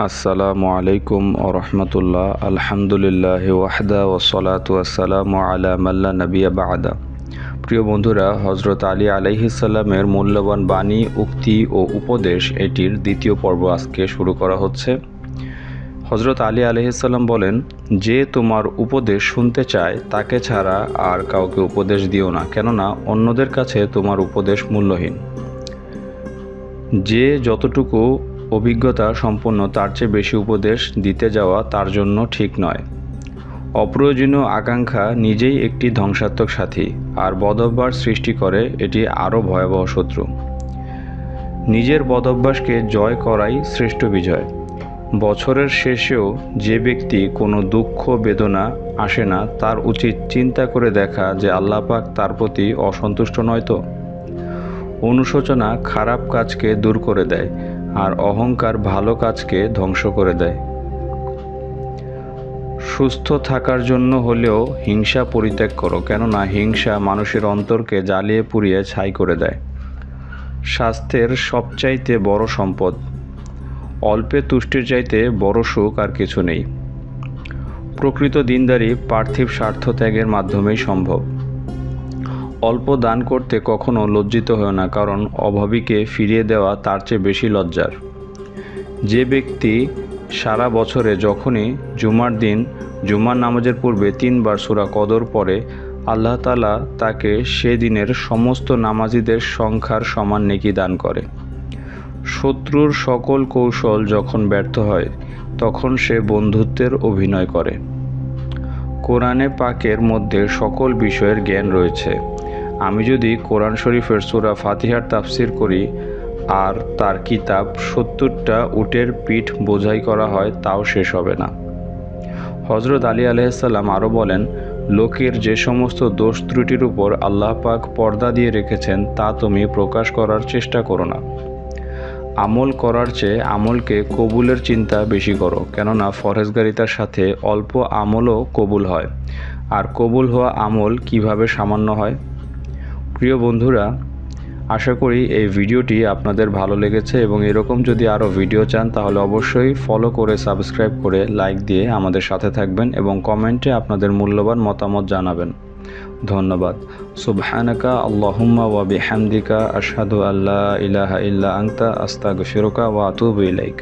আসসালামু আলাইকুম ওরহমতুল্লাহ। আলহামদুলিল্লাহ ওয়াহদা ওয়াসসালাতু ওয়াসসালামু আলা মাল্লা নবিয়্যা বা'দা। প্রিয় বন্ধুরা, হজরত আলী আলাইহিসসালামের মূল্যবান বাণী, উক্তি ও উপদেশ এটির দ্বিতীয় পর্ব আজকে শুরু করা হচ্ছে। হজরত আলী আলাইহিসসালাম বলেন, যে তোমার উপদেশ শুনতে চায় তাকে ছাড়া আর কাউকে উপদেশ দিও না, কেননা অন্যদের কাছে তোমার উপদেশ মূল্যহীন। যে যতটুকু অভিজ্ঞতা সম্পন্ন তার চেয়ে বেশি উপদেশ দিতে যাওয়া তার জন্য ঠিক নয়। অপ্রয়োজনীয় আকাঙ্ক্ষা নিজেই একটি ধ্বংসাত্মক সাথী, আর বদঅভ্যাস সৃষ্টি করে এটি আরও ভয়াবহ শত্রু। নিজের বদঅভ্যাসকে জয় করাই শ্রেষ্ঠ বিজয়। বছরের শেষেও যে ব্যক্তি কোনো দুঃখ বেদনা আসে না, তার উচিত চিন্তা করে দেখা যে আল্লাহ পাক তার প্রতি অসন্তুষ্ট নয় তো। অনুশোচনা খারাপ কাজকে দূর করে দেয়, আর অহংকার ভালো কাজকে ধ্বংস করে দেয়। সুস্থ থাকার জন্য হলেও হিংসা পরিত্যাগ করো, কেননা হিংসা মানুষের অন্তরকে জ্বালিয়ে পুড়িয়ে ছাই করে দেয়। স্বাস্থ্যের সবচাইতে বড় সম্পদ। অল্পে তুষ্টির চাইতে বড় সুখ আর কিছু নেই। প্রকৃত দিনদারি পার্থিব স্বার্থ ত্যাগের মাধ্যমেই সম্ভব। অল্প দান করতে কখনো লজ্জিত হয় না, কারণ অভাবীকে ফিরিয়ে দেওয়া তার চেয়ে বেশি লজ্জার। যে ব্যক্তি সারা বছরে যখনই জুমার দিন জুমার নামাজের পূর্বে 3 বার সূরা কদর পড়ে, আল্লাহ তাআলা তাকে সে দিনের সমস্ত নামাজীদের সংখ্যার সমান নেকি দান করে। শত্রুর সকল কৌশল যখন ব্যর্থ হয়, তখন সে বন্ধুত্বের অভিনয় করে। কোরআনে পাকের মধ্যে সকল বিষয়ের জ্ঞান রয়েছে। আমি যদি কোরআন শরীফের সূরা ফাতিহার তাফসির করি আর তার কিতাব 70টা উটের পিঠ বোঝাই করা হয়, তাও শেষ হবে না। হজরত আলী আলাইহিসসালাম আরও বলেন, লোকের যে সমস্ত দোষ ত্রুটির উপর আল্লাহ পাক পর্দা দিয়ে রেখেছেন তা তুমি প্রকাশ করার চেষ্টা করো না। আমল করার চেয়ে আমলকে কবুলের চিন্তা বেশি করো, কেননা ফরহেজগারিতার সাথে অল্প আমলও কবুল হয়। আর কবুল হওয়া আমল কিভাবে সামান্য হয়? প্রিয় বন্ধুরা, আশা করি এই ভিডিওটি আপনাদের ভালো লেগেছে, এবং এরকম যদি আরও ভিডিও চান তাহলে অবশ্যই ফলো করে সাবস্ক্রাইব করে লাইক দিয়ে আমাদের সাথে থাকবেন এবং কমেন্টে আপনাদের মূল্যবান মতামত জানাবেন। ধন্যবাদ। সুবহানাকা আল্লাহুম্মা ওয়া বিহামদিকা আশহাদু আল্লা ইলাহা ইল্লা আনতা আস্তাগফিরুকা ওয়া আতুবু ইলাইক।